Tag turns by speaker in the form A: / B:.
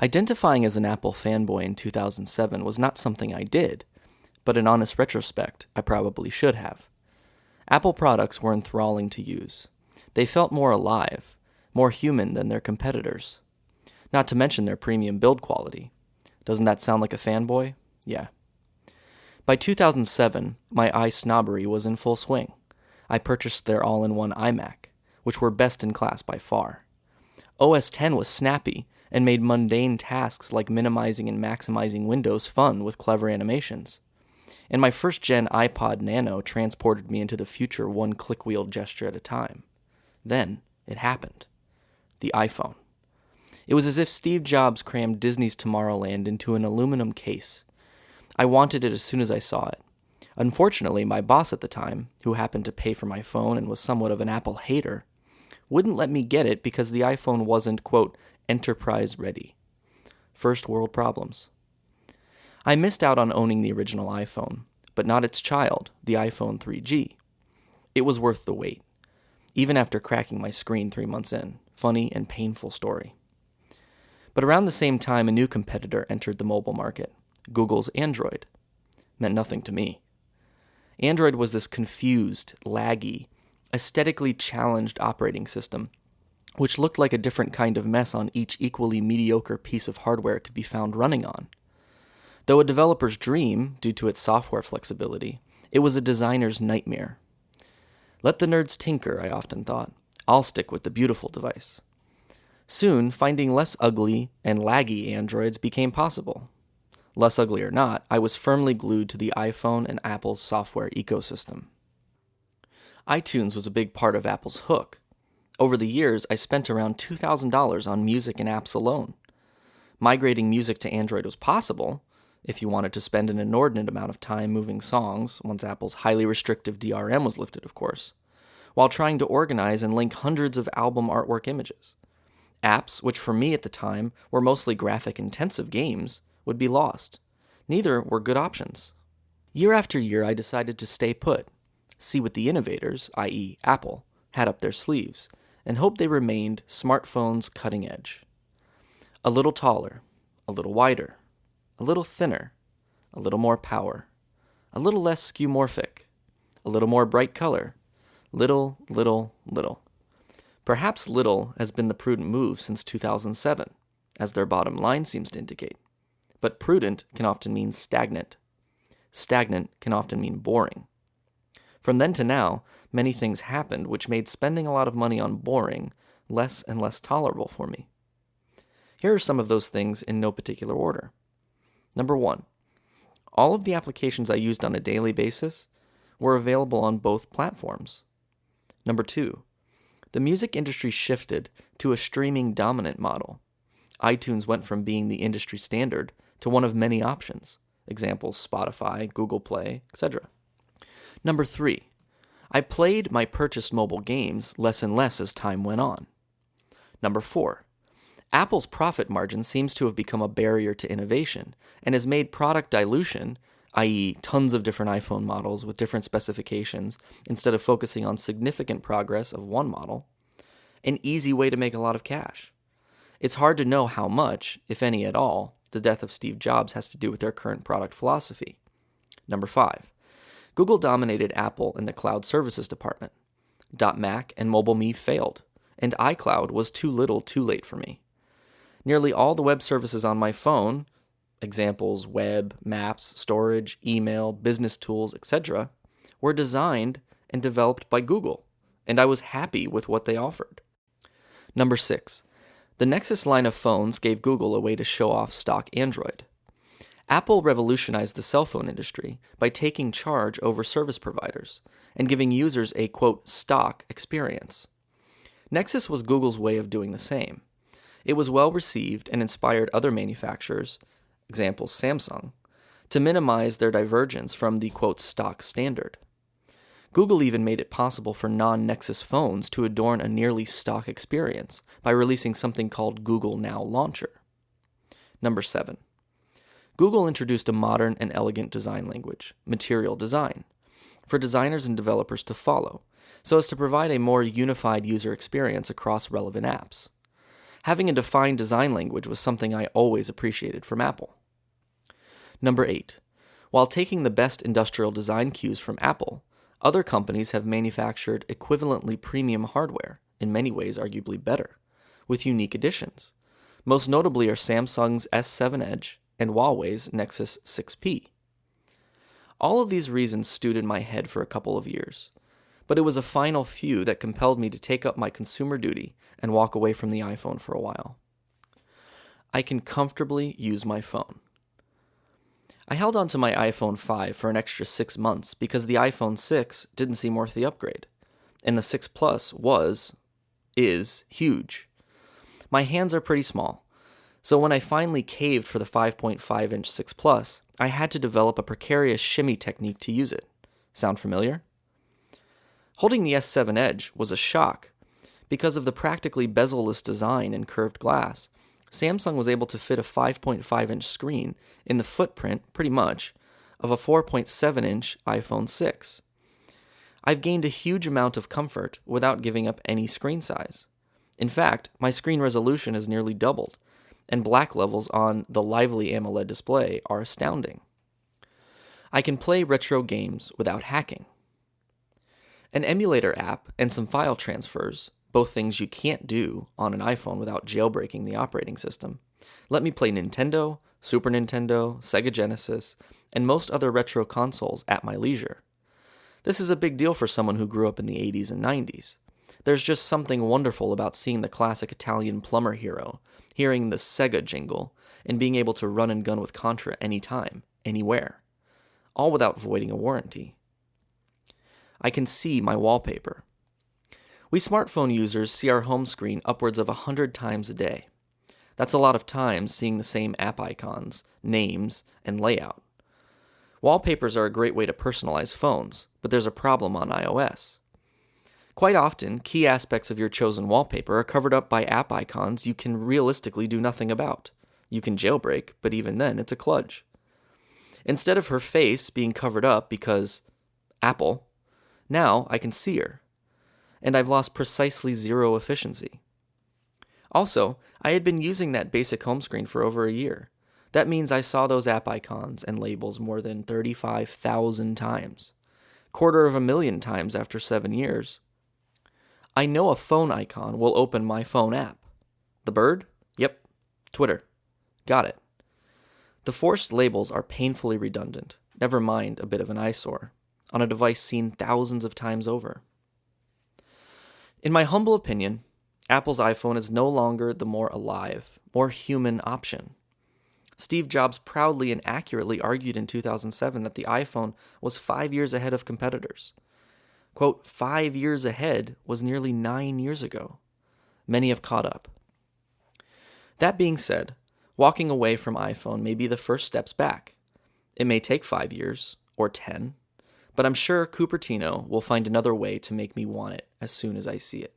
A: Identifying as an Apple fanboy in 2007 was not something I did, but in honest retrospect, I probably should have. Apple products were enthralling to use. They felt more alive, more human than their competitors. Not to mention their premium build quality. Doesn't that sound like a fanboy? Yeah. By 2007, my iSnobbery was in full swing. I purchased their all-in-one iMac, which were best in class by far. OS X was snappy and made mundane tasks like minimizing and maximizing windows fun with clever animations. And my first-gen iPod Nano transported me into the future one click-wheel gesture at a time. Then, it happened. The iPhone. It was as if Steve Jobs crammed Disney's Tomorrowland into an aluminum case. I wanted it as soon as I saw it. Unfortunately, my boss at the time, who happened to pay for my phone and was somewhat of an Apple hater, wouldn't let me get it because the iPhone wasn't, quote, enterprise ready. First world problems. I missed out on owning the original iPhone, but not its child, the iPhone 3G. It was worth the wait, even after cracking my screen 3 months in. Funny and painful story. But around the same time, a new competitor entered the mobile market, Google's Android. Meant nothing to me. Android was this confused, laggy, aesthetically challenged operating system, which looked like a different kind of mess on each equally mediocre piece of hardware it could be found running on. Though a developer's dream, due to its software flexibility, it was a designer's nightmare. Let the nerds tinker, I often thought. I'll stick with the beautiful device. Soon, finding less ugly and laggy Androids became possible. Less ugly or not, I was firmly glued to the iPhone and Apple's software ecosystem. iTunes was a big part of Apple's hook. Over the years, I spent around $2,000 on music and apps alone. Migrating music to Android was possible, if you wanted to spend an inordinate amount of time moving songs, once Apple's highly restrictive DRM was lifted, of course, while trying to organize and link hundreds of album artwork images. Apps, which for me at the time were mostly graphic-intensive games, would be lost. Neither were good options. Year after year, I decided to stay put, see what the innovators, i.e. Apple, had up their sleeves, and hope they remained smartphones cutting edge. A little taller, a little wider, a little thinner, a little more power, a little less skeuomorphic, a little more bright color, little. Perhaps little has been the prudent move since 2007, as their bottom line seems to indicate. But prudent can often mean stagnant. Stagnant can often mean boring. From then to now, many things happened which made spending a lot of money on boring less and less tolerable for me. Here are some of those things in no particular order. Number 1. All of the applications I used on a daily basis were available on both platforms. Number 2. The music industry shifted to a streaming dominant model. iTunes went from being the industry standard to one of many options. Examples Spotify, Google Play, etc. Number 3. I played my purchased mobile games less and less as time went on. Number 4. Apple's profit margin seems to have become a barrier to innovation and has made product dilution, i.e. tons of different iPhone models with different specifications instead of focusing on significant progress of one model, an easy way to make a lot of cash. It's hard to know how much, if any at all, the death of Steve Jobs has to do with their current product philosophy. Number 5. Google dominated Apple in the cloud services department. .Mac and MobileMe failed, and iCloud was too little too late for me. Nearly all the web services on my phone, examples web, maps, storage, email, business tools, etc., were designed and developed by Google, and I was happy with what they offered. Number 6. The Nexus line of phones gave Google a way to show off stock Android. Apple revolutionized the cell phone industry by taking charge over service providers and giving users a, quote, stock experience. Nexus was Google's way of doing the same. It was well received and inspired other manufacturers, examples Samsung, to minimize their divergence from the, quote, stock standard. Google even made it possible for non-Nexus phones to adorn a nearly stock experience by releasing something called Google Now Launcher. Number 7. Google introduced a modern and elegant design language, material design, for designers and developers to follow, so as to provide a more unified user experience across relevant apps. Having a defined design language was something I always appreciated from Apple. Number 8. While taking the best industrial design cues from Apple, other companies have manufactured equivalently premium hardware, in many ways arguably better, with unique additions. Most notably are Samsung's S7 Edge and Huawei's Nexus 6P. All of these reasons stewed in my head for a couple of years, but it was a final few that compelled me to take up my consumer duty and walk away from the iPhone for a while. I can comfortably use my phone. I held on to my iPhone 5 for an extra 6 months because the iPhone 6 didn't seem worth the upgrade, and the 6 Plus is huge. My hands are pretty small, so when I finally caved for the 5.5-inch 6 Plus, I had to develop a precarious shimmy technique to use it. Sound familiar? Holding the S7 Edge was a shock. Because of the practically bezel-less design and curved glass, Samsung was able to fit a 5.5-inch screen in the footprint, pretty much, of a 4.7-inch iPhone 6. I've gained a huge amount of comfort without giving up any screen size. In fact, my screen resolution has nearly doubled, and black levels on the lively AMOLED display are astounding. I can play retro games without hacking. An emulator app and some file transfers, both things you can't do on an iPhone without jailbreaking the operating system, let me play Nintendo, Super Nintendo, Sega Genesis, and most other retro consoles at my leisure. This is a big deal for someone who grew up in the 80s and 90s. There's just something wonderful about seeing the classic Italian plumber hero, hearing the Sega jingle, and being able to run and gun with Contra anytime, anywhere, all without voiding a warranty. I can see my wallpaper. We smartphone users see our home screen upwards of 100 times a day. That's a lot of times seeing the same app icons, names, and layout. Wallpapers are a great way to personalize phones, but there's a problem on iOS. Quite often, key aspects of your chosen wallpaper are covered up by app icons you can realistically do nothing about. You can jailbreak, but even then, it's a kludge. Instead of her face being covered up because Apple, now I can see her, and I've lost precisely zero efficiency. Also, I had been using that basic home screen for over a year. That means I saw those app icons and labels more than 35,000 times. 250,000 times after 7 years. I know a phone icon will open my phone app. The bird? Yep. Twitter. Got it. The forced labels are painfully redundant, never mind a bit of an eyesore, on a device seen thousands of times over. In my humble opinion, Apple's iPhone is no longer the more alive, more human option. Steve Jobs proudly and accurately argued in 2007 that the iPhone was 5 years ahead of competitors. Quote, 5 years ahead was nearly 9 years ago. Many have caught up. That being said, walking away from iPhone may be the first steps back. It may take 5 years, or 10, but I'm sure Cupertino will find another way to make me want it as soon as I see it.